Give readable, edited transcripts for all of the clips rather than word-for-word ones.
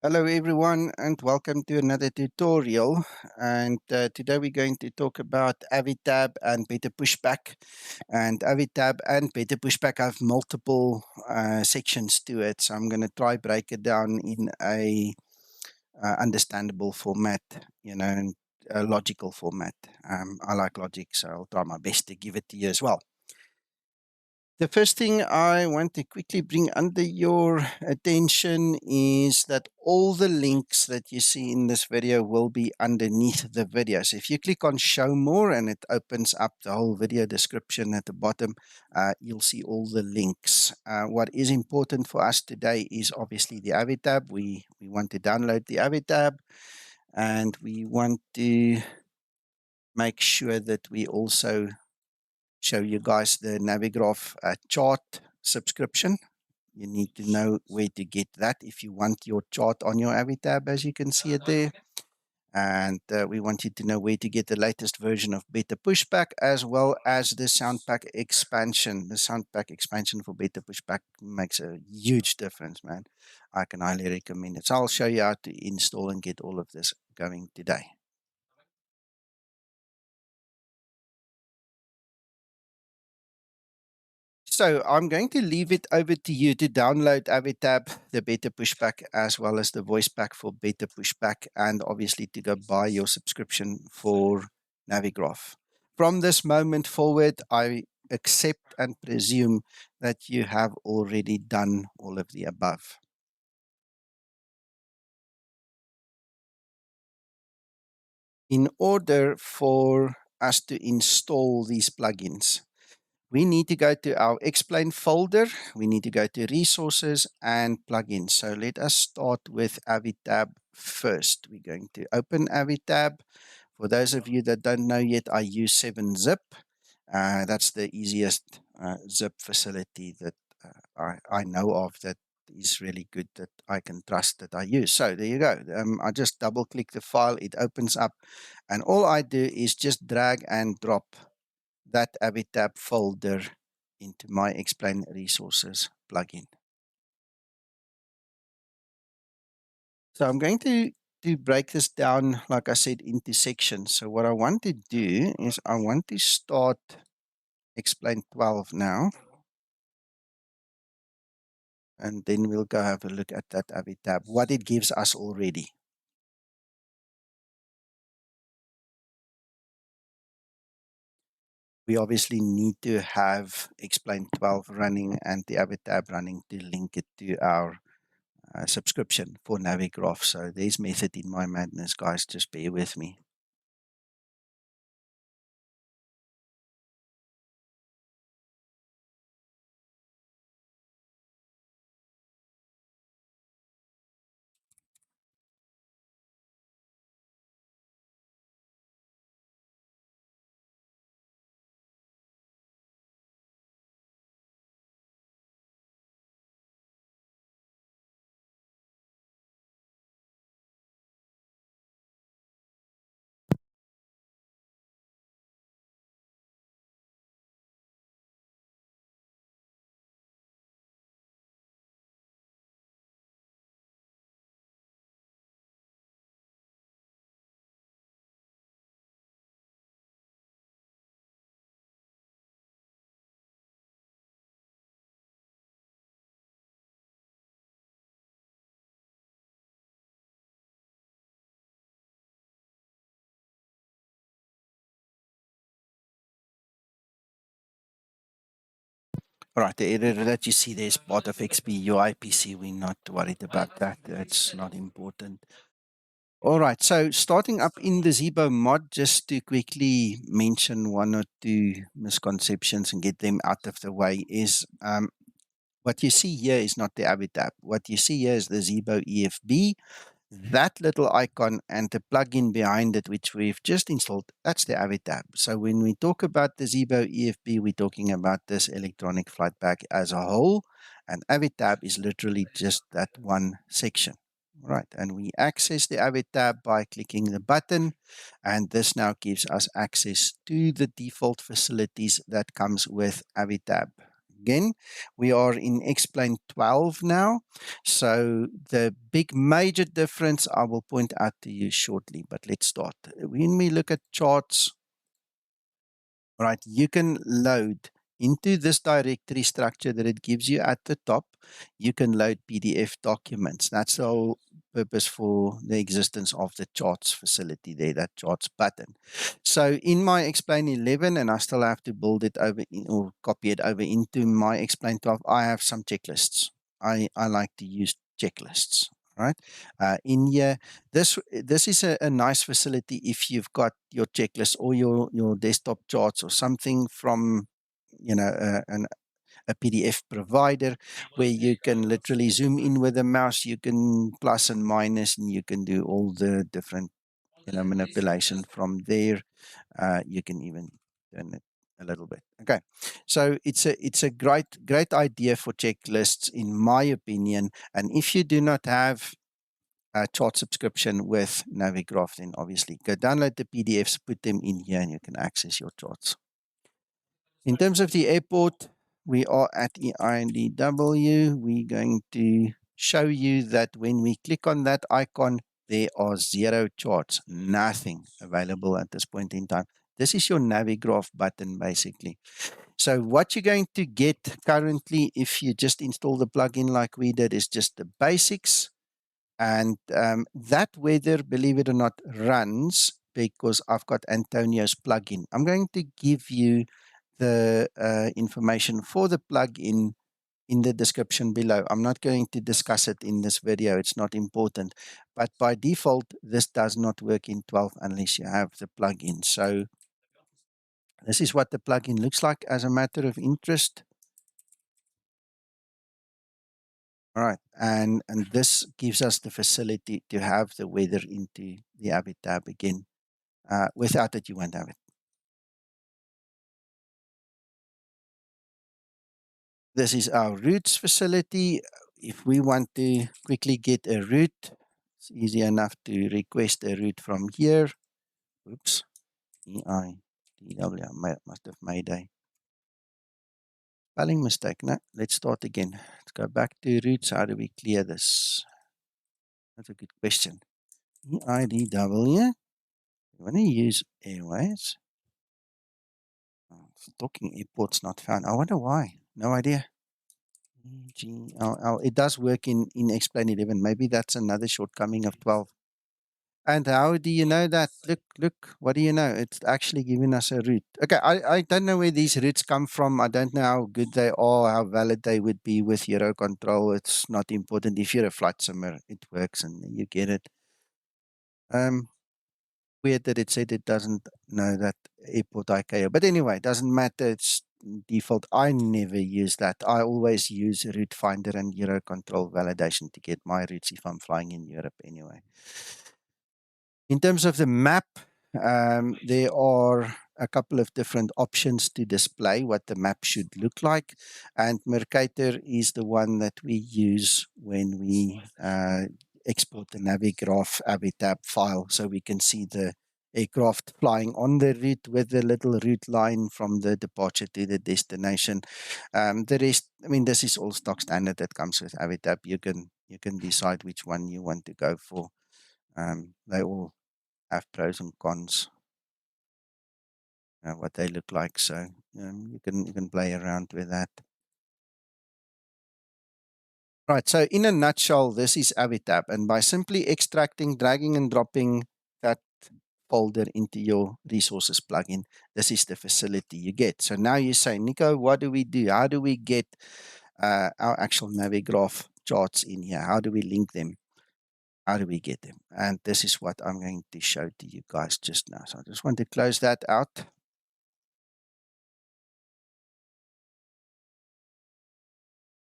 Hello everyone and welcome to another tutorial, and today we're going to talk about AviTab and Better Pushback. And AviTab and Better Pushback have multiple sections to it, so I'm going to try break it down in a understandable format, and a logical format. I like logic, so I'll try my best to give it to you as well. The first thing I want to quickly bring under your attention is that all the links that you see in this video will be underneath the video. So if you click on show more and it opens up the whole video description at the bottom, you'll see all the links. What is important for us today is obviously the AviTab. We want to download the AviTab, and we want to make sure that we also show you guys the Navigraph chart subscription. You need to know where to get that if you want your chart on your AviTab, as you can see it there. And we want you to know where to get the latest version of Better Pushback, as well as the Soundpack expansion. The Soundpack expansion for Better Pushback makes a huge difference, man. I can highly recommend it. So I'll show you how to install and get all of this going today. So I'm going to leave it over to you to download AviTab, the Better Pushback, as well as the voice pack for Better Pushback, and obviously to go buy your subscription for Navigraph. From this moment forward, I accept and presume that you have already done all of the above. In order for us to install these plugins, we need to go to our Explain folder. We need to go to Resources and Plugins. So let us start with AviTab first. We're going to open AviTab. For those of you that don't know yet, I use 7-zip. That's the easiest zip facility that I know of that is really good, that I can trust, that I use. So there you go. I just double click the file. It opens up. And all I do is just drag and drop that AviTab folder into my Explain Resources plugin. So I'm going to break this down, like I said, into sections. So what I want to do is I want to start Explain 12 now, and then we'll go have a look at that AviTab, what it gives us already. We obviously need to have Explain 12 running and the AviTab running to link it to our subscription for Navigraph. So there's method in my madness, guys. Just bear with me. All right, the error that you see there is part of XP UIPC. We're not worried about that. That's not important. All right, so starting up in the Zibo mod, just to quickly mention one or two misconceptions and get them out of the way, is what you see here is not the AviTab. What you see here is the Zibo EFB. That little icon and the plugin behind it, which we've just installed, that's the AviTab. So when we talk about the Zibo EFB, we're talking about this electronic flight pack as a whole, and AviTab is literally just that one section. Right, and we access the AviTab by clicking the button, and this now gives us access to the default facilities that comes with AviTab. Again, we are in XP12 now. So the big major difference I will point out to you shortly, but let's start. When we look at charts, right, you can load into this directory structure that it gives you at the top. You can load PDF documents. That's the whole purpose for the existence of the charts facility there, that charts button. So in my Explain 11, and I still have to build it over or copy it over into my Explain 12, I have some checklists. I like to use checklists, right? In here, this is a nice facility if you've got your checklist or your desktop charts or something from a PDF provider where you can literally zoom in with a mouse, you can plus and minus, and you can do all the different manipulation from there. You can even turn it a little bit. Okay, so it's a great idea for checklists in my opinion. And if you do not have a chart subscription with Navigraph, then obviously go download the PDFs, put them in here, and you can access your charts. In terms of the airport, we are at EIDW. We're going to show you that when we click on that icon, there are 0 charts, nothing available at this point in time. This is your Navigraph button, basically. So what you're going to get currently, if you just install the plugin like we did, is just the basics. And that weather, believe it or not, runs because I've got Antonio's plugin. I'm going to give you the information for the plugin in the description below. I'm not going to discuss it in this video. It's not important. But by default, this does not work in 12 unless you have the plugin. So this is what the plugin looks like as a matter of interest. All right, and this gives us the facility to have the weather into the AviTab again. Without it, you won't have it. This is our routes facility. If we want to quickly get a route, it's easy enough to request a route from here. Oops, EIDW, I must have made a spelling mistake. No, let's start again. Let's go back to routes. How do we clear this? That's a good question. EIDW, you want to use Airways. Talking airports not found. I wonder why. No idea. EGLL. It does work in Explain 11. Maybe that's another shortcoming of 12. And how do you know that? Look, what do you know? It's actually giving us a route. Okay, I don't know where these routes come from. I don't know how good they are, how valid they would be with Eurocontrol. It's not important. If you're a flight simmer, it works and you get it. Weird that it said it doesn't know that airport ICAO. But anyway, it doesn't matter. It's default. I never use that. I always use Route Finder and Eurocontrol validation to get my routes if I'm flying in Europe anyway. In terms of the map, there are a couple of different options to display what the map should look like. And Mercator is the one that we use when we export the Navigraph AviTab file so we can see the aircraft flying on the route with the little route line from the departure to the destination. The rest, I mean, this is all stock standard that comes with AviTab. You can decide which one you want to go for. They all have pros and cons, what they look like. So you can play around with that. Right. So in a nutshell, this is AviTab, and by simply extracting, dragging, and dropping that folder into your resources plugin, this is the facility you get. So now you say, Nico, what do we do? How do we get our actual Navigraph charts in here? How do we link them? How do we get them? And this is what I'm going to show to you guys just now. So I just want to close that out.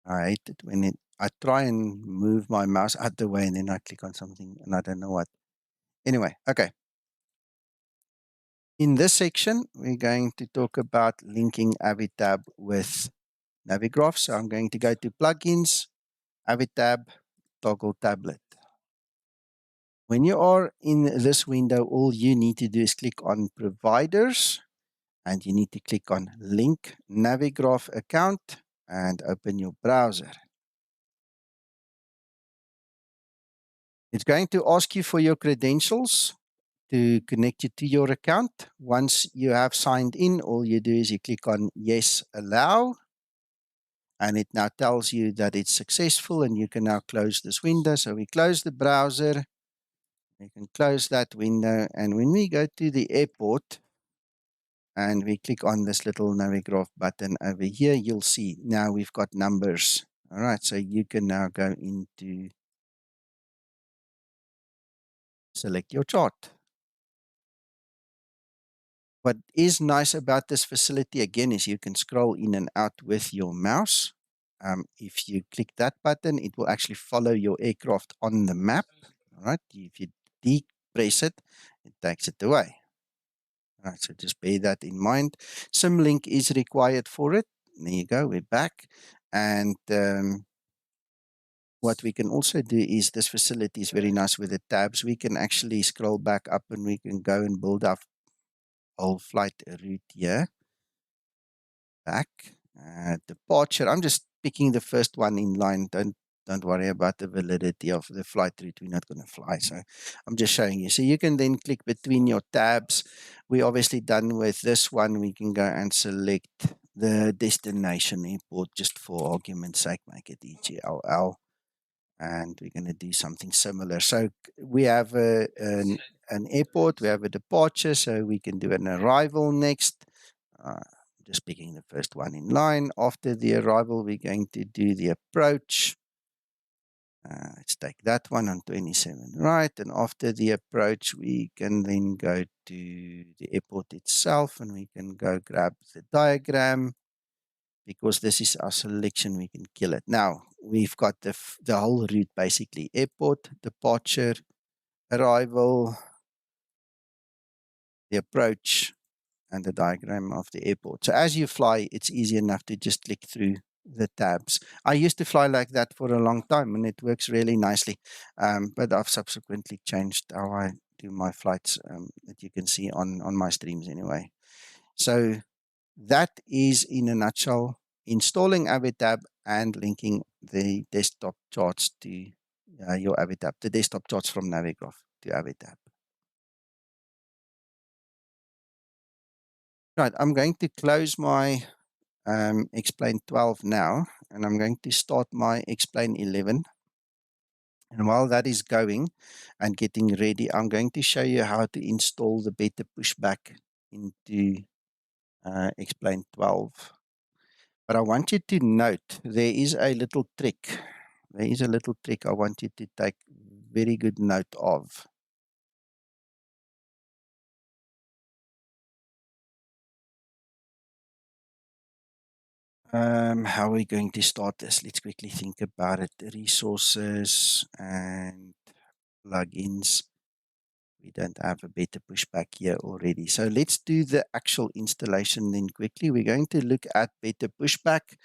I hate it when I try and move my mouse out the way and then I click on something and I don't know what. Anyway, okay. In this section, we're going to talk about linking AviTab with Navigraph. So I'm going to go to Plugins, AviTab, Toggle Tablet. When you are in this window, all you need to do is click on Providers and you need to click on Link Navigraph Account. and open your browser. It's going to ask you for your credentials to connect you to your account. Once you have signed in, all you do is you click on yes, allow, and it now tells you that it's successful and you can now close this window. So we close the browser, we can close that window, and when we go to the airport and we click on this little Navigraph button over here, you'll see now we've got numbers. All right, so you can now go into select your chart. What is nice about this facility again is you can scroll in and out with your mouse. If you click that button, it will actually follow your aircraft on the map. All right, if you depress it, it takes it away. All right, so just bear that in mind. Symlink is required for it. There you go, we're back. And what we can also do is this facility is very nice with the tabs. We can actually scroll back up and we can go and build our whole flight route here. Back. Departure. I'm just picking the first one in line. Don't worry about the validity of the flight route. We're not going to fly. So I'm just showing you. So you can then click between your tabs. We're obviously done with this one. We can go and select the destination airport just for argument's sake, make it EGLL. And we're going to do something similar. So we have an airport, we have a departure, so we can do an arrival next. Just picking the first one in line. After the arrival, we're going to do the approach. Let's take that one on 27 right. And after the approach, we can then go to the airport itself and we can go grab the diagram. Because this is our selection, we can kill it. Now, we've got the whole route basically. Airport, departure, arrival, the approach, and the diagram of the airport. So as you fly, it's easy enough to just click through the tabs. I used to fly like that for a long time and it works really nicely. But I've subsequently changed how I do my flights that you can see on my streams anyway. So that is in a nutshell installing AviTab and linking the desktop charts to your AviTab, the desktop charts from Navigraph to AviTab. Right, I'm going to close my Explain 12 now, and I'm going to start my Explain 11. And while that is going and getting ready, I'm going to show you how to install the Better Pushback into Explain 12. But I want you to note there is a little trick. There is a little trick I want you to take very good note of. How are we going to start this? Let's quickly think about it. Resources and plugins. We don't have a Better Pushback here already. So let's do the actual installation then quickly. We're going to look at Better Pushback.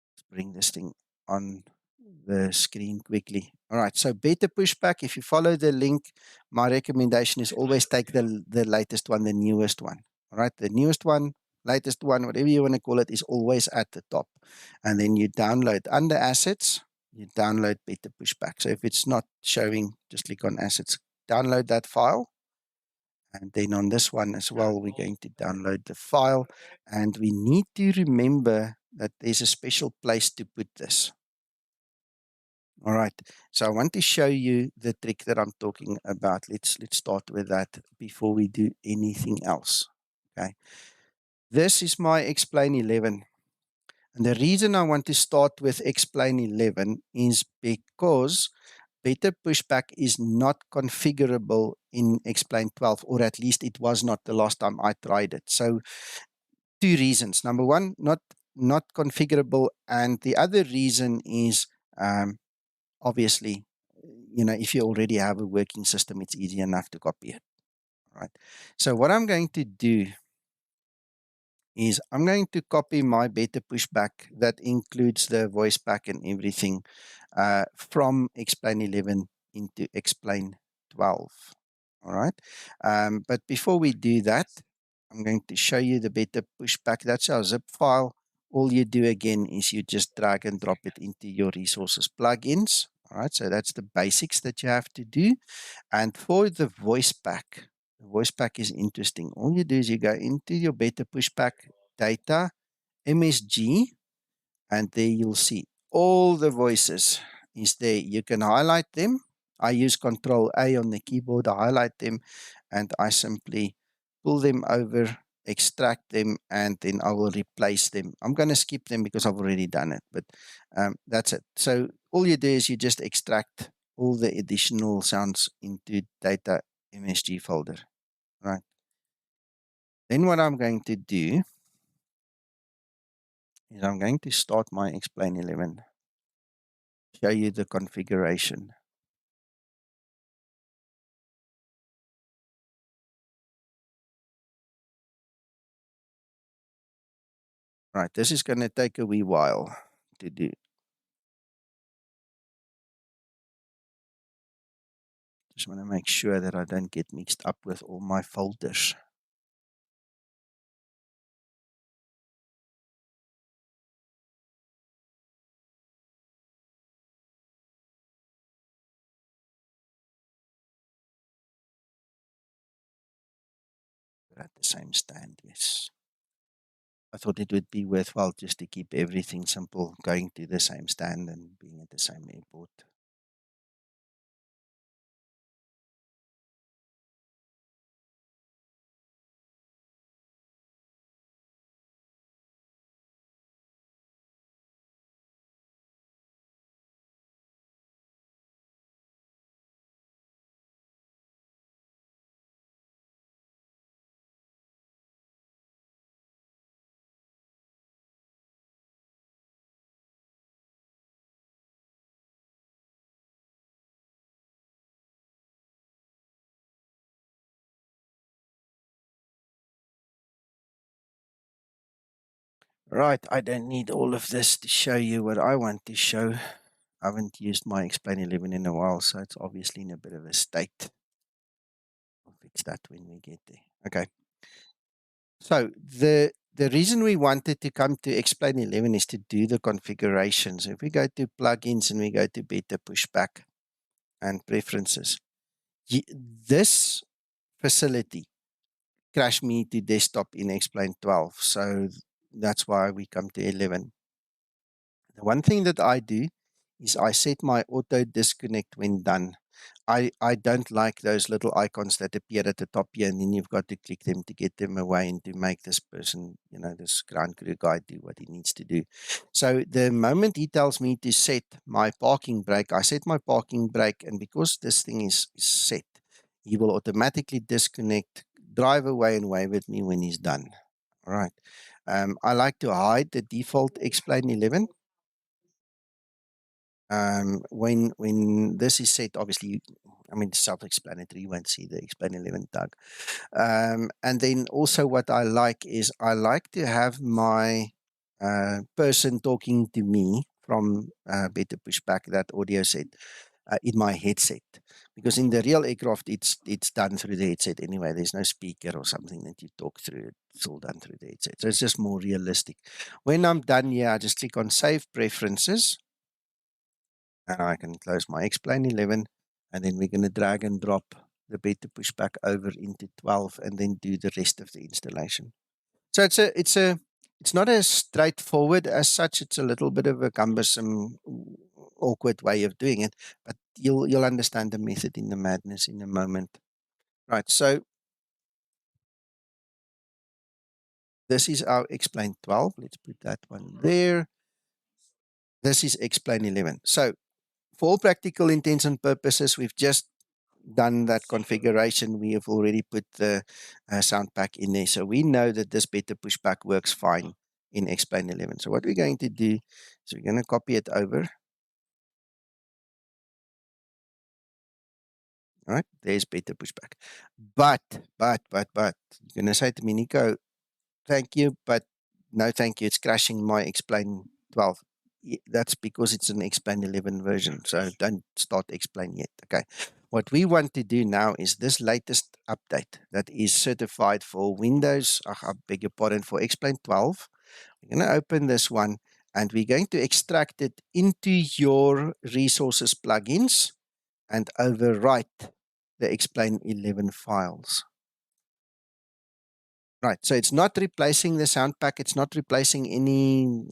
Let's bring this thing on the screen quickly. All right, so Better Pushback, if you follow the link, my recommendation is always take the latest one, the newest one. All right, the newest one, latest one, whatever you want to call it, is always at the top. And then you download under Assets, you download Better Pushback. So if it's not showing, just click on Assets, download that file. And then on this one as well, we're going to download the file. And we need to remember that there's a special place to put this. All right, so I want to show you the trick that I'm talking about. Let's start with that before we do anything else. Okay, this is my Explain 11. And the reason I want to start with Explain 11 is because Better Pushback is not configurable in Explain 12, or at least it was not the last time I tried it. So two reasons. Number one, not configurable. And the other reason is obviously, if you already have a working system, it's easy enough to copy it. All right. So what I'm going to do is I'm going to copy my Better Pushback that includes the voice pack and everything from Explain 11 into Explain 12. All right. But before we do that, I'm going to show you the Better Pushback. That's our zip file. all you do again is you just drag and drop it into your resources plugins. All right, so that's the basics that you have to do. And for the voice pack is interesting. All you do is you go into your beta pushback data, MSG, and there you'll see all the voices is there. You can highlight them. I use Control A on the keyboard to highlight them, and I simply pull them over, extract them, and then I will replace them. I'm going to skip them because I've already done it, but that's it. So all you do is you just extract all the additional sounds into data MSG folder, right? Then what I'm going to do is I'm going to start my Explain 11, show you the configuration. Right, this is going to take a wee while to do. Just want to make sure that I don't get mixed up with all my folders. They're at the same stand, yes. I thought it would be worthwhile just to keep everything simple, going to the same stand and being at the same airport. Right, I don't need all of this to show you what I want to show. I haven't used my Explain 11 in a while, so it's obviously in a bit of a state. We'll fix that when we get there. Okay. So the reason we wanted to come to Explain 11 is to do the configurations. If we go to plugins and we go to beta pushback and preferences, this facility crashed me to desktop in Explain 12. So that's why we come to 11. The one thing that I do is I set my auto disconnect when done. I don't like those little icons that appear at the top here, and then you've got to click them to get them away and to make this person, this ground crew guy do what he needs to do. So the moment he tells me to set my parking brake, I set my parking brake, and because this thing is set, he will automatically disconnect, drive away and wave at me when he's done. All right. I like to hide the default Explain 11. When this is set, obviously, it's self-explanatory. You won't see the Explain 11 tag. And then also what I like is I like to have my person talking to me from Better Pushback, that audio set, in my headset. Because in the real aircraft, it's done through the headset anyway. There's no speaker or something that you talk through. It's all done through the headset. So it's just more realistic. When I'm done here, I just click on Save Preferences. And I can close my Explain 11, and then we're going to drag and drop the beta pushback over into 12 and then do the rest of the installation. So it's not as straightforward as such. It's a little bit of a cumbersome, awkward way of doing it, but you'll understand the method in the madness in a moment. Right, so this is our Explain 12. Let's put that one there. This is Explain 11. So for all practical intents and purposes, we've just done that configuration. We have already put the sound pack in there. So we know that this beta pushback works fine in Explain 11. So what we're going to do is we're going to copy it over. All right, there's beta pushback. But, you're going to say to me, Nico, thank you, but no thank you. It's crashing my Explain 12. That's because it's an Explain 11 version. So don't start Explain yet. Okay. What we want to do now is this latest update that is certified for Windows, I beg your pardon, for Explain 12 We're going to open this one and we're going to extract it into your resources plugins and overwrite the Explain 11 files. Right, so it's not replacing the sound pack, it's not replacing any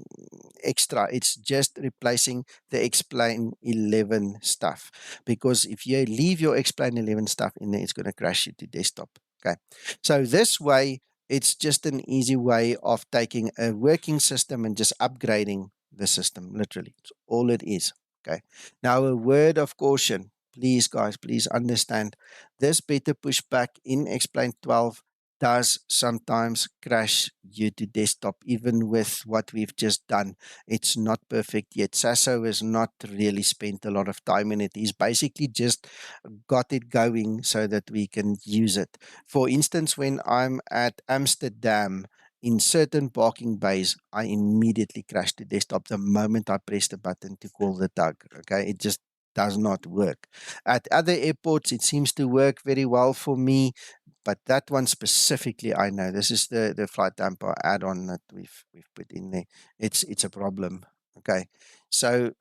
extra, it's just replacing the Explain 11 stuff. Because if you leave your Explain 11 stuff in there, it's going to crash you to desktop. Okay, so this way, it's just an easy way of taking a working system and just upgrading the system, literally. It's all it is. Okay, now a word of caution. Please, guys, please understand this beta pushback in Explain 12 does sometimes crash you to desktop, even with what we've just done. It's not perfect yet. Sasso has not really spent a lot of time in it. He's basically just got it going so that we can use it. For instance, when I'm at Amsterdam, in certain parking bays, I immediately crash the desktop the moment I press the button to call the tug. Okay, it just does not work. At other airports, it seems to work very well for me. But that one specifically, I know this is the flight damper add-on that we've put in there. It's a problem. Okay, so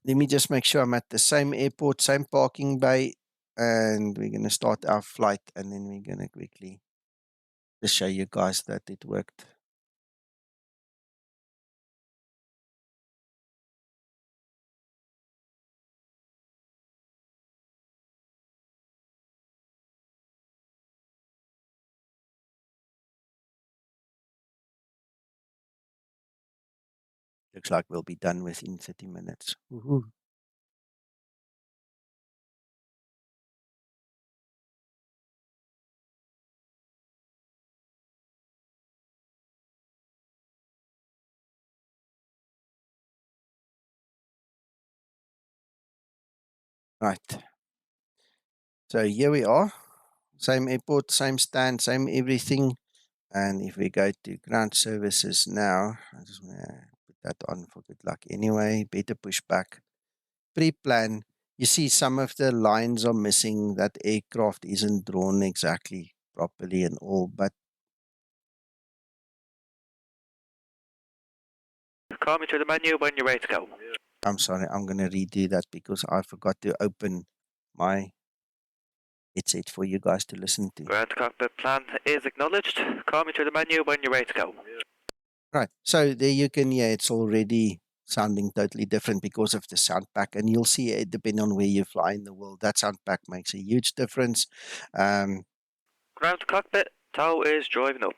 let me just make sure I'm at the same airport, same parking bay, and we're gonna start our flight, and then we're gonna quickly just show you guys that it worked. Looks like we'll be done within 30 minutes. Woohoo. Right. So here we are. Same airport, same stand, same everything. And if we go to ground services now, I just want to put that on for good luck anyway. Better pushback. Pre-plan. You see some of the lines are missing. That aircraft isn't drawn exactly properly and all, but Call me to the menu when you're ready to go. I'm sorry, I'm going to redo that because I forgot to open my headset for you guys to listen to. Ground cockpit plan is acknowledged. Call me to the menu when you're ready to go. Right, so there you can hear it's already sounding totally different because of the sound pack, and you'll see it depending on where you fly in the world. That sound pack makes a huge difference. Ground cockpit, tow is driving up.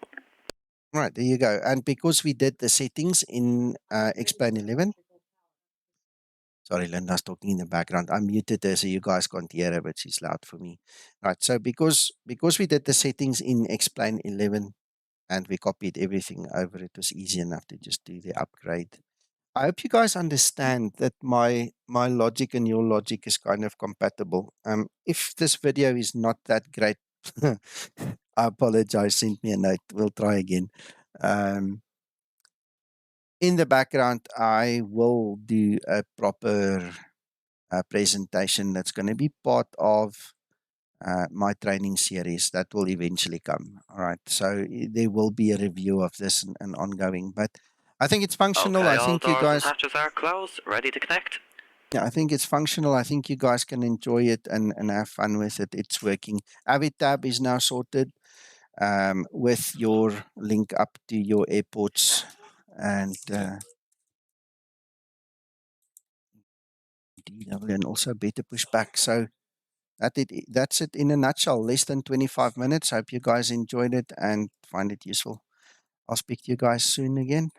Right, there you go. And because we did the settings in Explain 11, sorry, Linda's talking in the background. I muted her so you guys can't hear her, but she's loud for me. Right, so because we did the settings in Explain 11 and we copied everything over, it was easy enough to just do the upgrade. I hope you guys understand that my logic and your logic is kind of compatible. If this video is not that great, I apologize. Send me a note. We'll try again. In the background, I will do a proper presentation that's going to be part of my training series that will eventually come. All right. So there will be a review of this and ongoing, but I think it's functional. Okay, I all think you doors and guys, hatches are closed, ready to connect. yeah, I think it's functional. I think you guys can enjoy it and have fun with it. It's working. AviTab is now sorted with your link up to your airports and DW and also better pushback. So that's it in a nutshell. Less than 25 minutes. Hope you guys enjoyed it and find it useful. I'll speak to you guys soon again.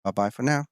Bye bye for now.